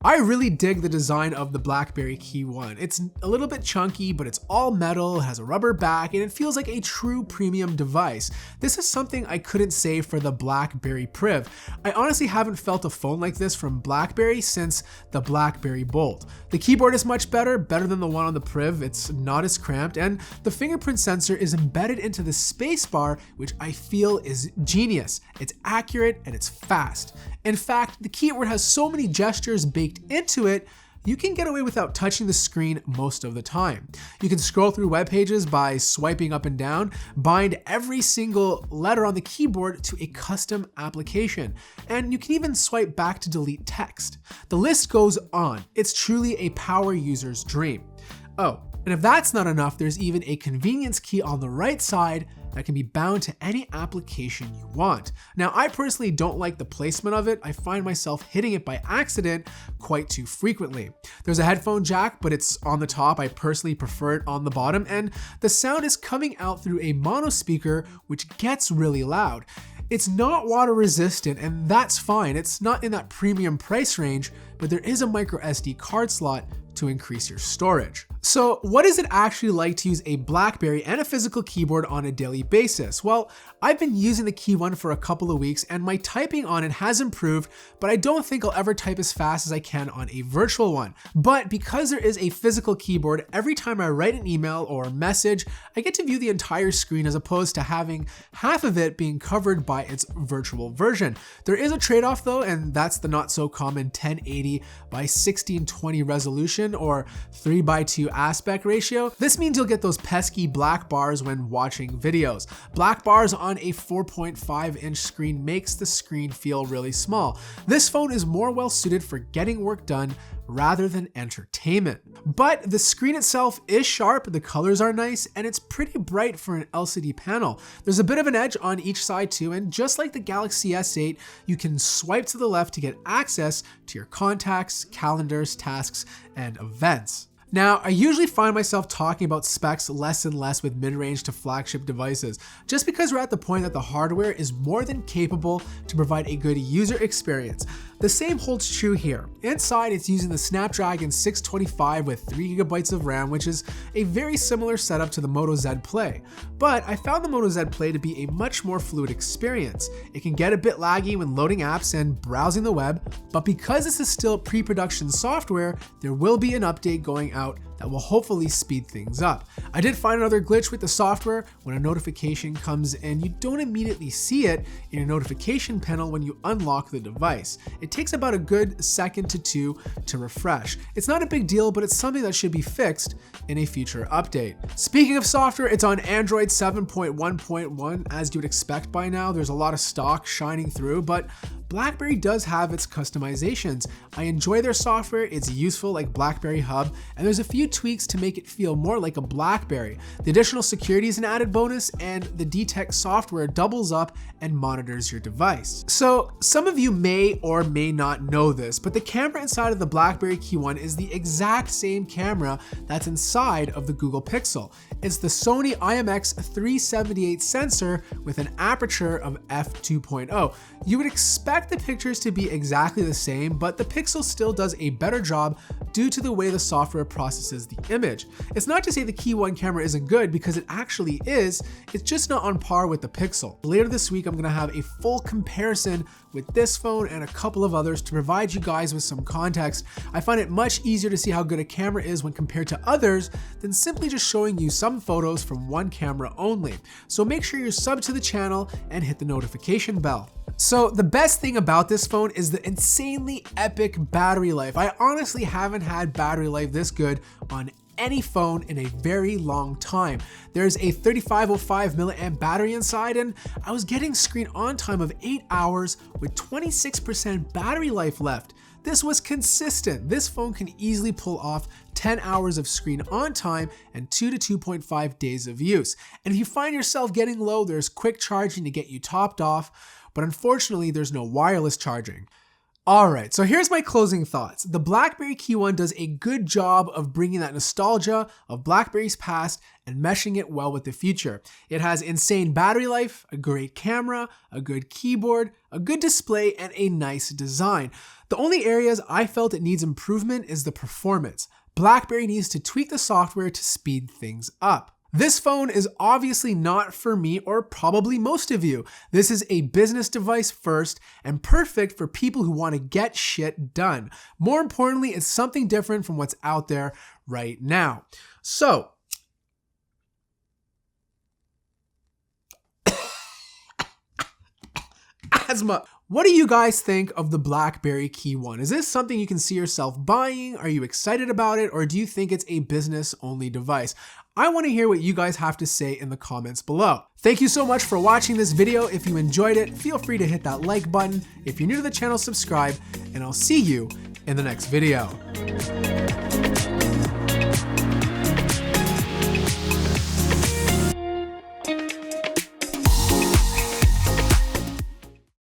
I really dig the design of the BlackBerry KEYone. It's a little bit chunky, but it's all metal, has a rubber back, and it feels like a true premium device. This is something I couldn't say for the BlackBerry Priv. I honestly haven't felt a phone like this from BlackBerry since the BlackBerry Bolt. The keyboard is much better than the one on the Priv. It's not as cramped, and the fingerprint sensor is embedded into the spacebar, which I feel is genius. It's accurate and it's fast. In fact, the keyboard has so many gestures baked into it, you can get away without touching the screen most of the time. You can scroll through web pages by swiping up and down, bind every single letter on the keyboard to a custom application, and you can even swipe back to delete text. The list goes on. It's truly a power user's dream. Oh, and if that's not enough, there's even a convenience key on the right side that can be bound to any application you want. Now, I personally don't like the placement of it. I find myself hitting it by accident quite too frequently. There's a headphone jack, but it's on the top. I personally prefer it on the bottom, and the sound is coming out through a mono speaker, which gets really loud. It's not water resistant, and that's fine. It's not in that premium price range, but there is a micro SD card slot to increase your storage. So what is it actually like to use a BlackBerry and a physical keyboard on a daily basis? Well, I've been using the KEYone for a couple of weeks and my typing on it has improved, but I don't think I'll ever type as fast as I can on a virtual one. But because there is a physical keyboard, every time I write an email or a message, I get to view the entire screen as opposed to having half of it being covered by its virtual version. There is a trade-off though, and that's the not so common 1080 by 1620 resolution or 3:2 aspect ratio. This means you'll get those pesky black bars when watching videos. Black bars on a 4.5-inch screen makes the screen feel really small. This phone is more well suited for getting work done rather than entertainment. But the screen itself is sharp, the colors are nice, and it's pretty bright for an LCD panel. There's a bit of an edge on each side too, and just like the Galaxy S8, you can swipe to the left to get access to your contacts, calendars, tasks, and events. Now, I usually find myself talking about specs less and less with mid-range to flagship devices, just because we're at the point that the hardware is more than capable to provide a good user experience. The same holds true here. Inside, it's using the Snapdragon 625 with 3 GB of RAM, which is a very similar setup to the Moto Z Play. But I found the Moto Z Play to be a much more fluid experience. It can get a bit laggy when loading apps and browsing the web, but because this is still pre-production software, there will be an update going out that will hopefully speed things up. I did find another glitch with the software. When a notification comes in, you don't immediately see it in your notification panel when you unlock the device. It takes about a good second to two to refresh. It's not a big deal, but it's something that should be fixed in a future update. Speaking of software, it's on Android 7.1.1 as you would expect by now. There's a lot of stock shining through, but BlackBerry does have its customizations. I enjoy their software, it's useful like BlackBerry Hub, and there's a few tweaks to make it feel more like a BlackBerry. The additional security is an added bonus, and the Detect software doubles up and monitors your device. So some of you may or may not know this, but the camera inside of the BlackBerry KEYone is the exact same camera that's inside of the Google Pixel. It's the Sony IMX378 sensor with an aperture of f2.0. You would expect the pictures to be exactly the same, but the Pixel still does a better job due to the way the software processes the image. It's not to say the KEYone camera isn't good, because it actually is, it's just not on par with the Pixel. Later this week, I'm gonna have a full comparison with this phone and a couple of others to provide you guys with some context. I find it much easier to see how good a camera is when compared to others than simply just showing you some photos from one camera only. So make sure you're subbed to the channel and hit the notification bell. So the best thing about this phone is the insanely epic battery life. I honestly haven't had battery life this good on any phone in a very long time. There's a 3505 milliamp battery inside, and I was getting screen on time of 8 hours with 26% battery life left. This was consistent. This phone can easily pull off 10 hours of screen on time and 2 to 2.5 days of use. And if you find yourself getting low, there's quick charging to get you topped off, but unfortunately there's no wireless charging. Alright, so here's my closing thoughts. The BlackBerry KEYone does a good job of bringing that nostalgia of BlackBerry's past and meshing it well with the future. It has insane battery life, a great camera, a good keyboard, a good display, and a nice design. The only areas I felt it needs improvement is the performance. BlackBerry needs to tweak the software to speed things up. This phone is obviously not for me or probably most of you. This is a business device first and perfect for people who want to get shit done. More importantly, it's something different from what's out there right now. So, asthma. What do you guys think of the BlackBerry KEYone? Is this something you can see yourself buying? Are you excited about it? Or do you think it's a business-only device? I want to hear what you guys have to say in the comments below. Thank you so much for watching this video. If you enjoyed it, feel free to hit that like button. If you're new to the channel, subscribe, and I'll see you in the next video.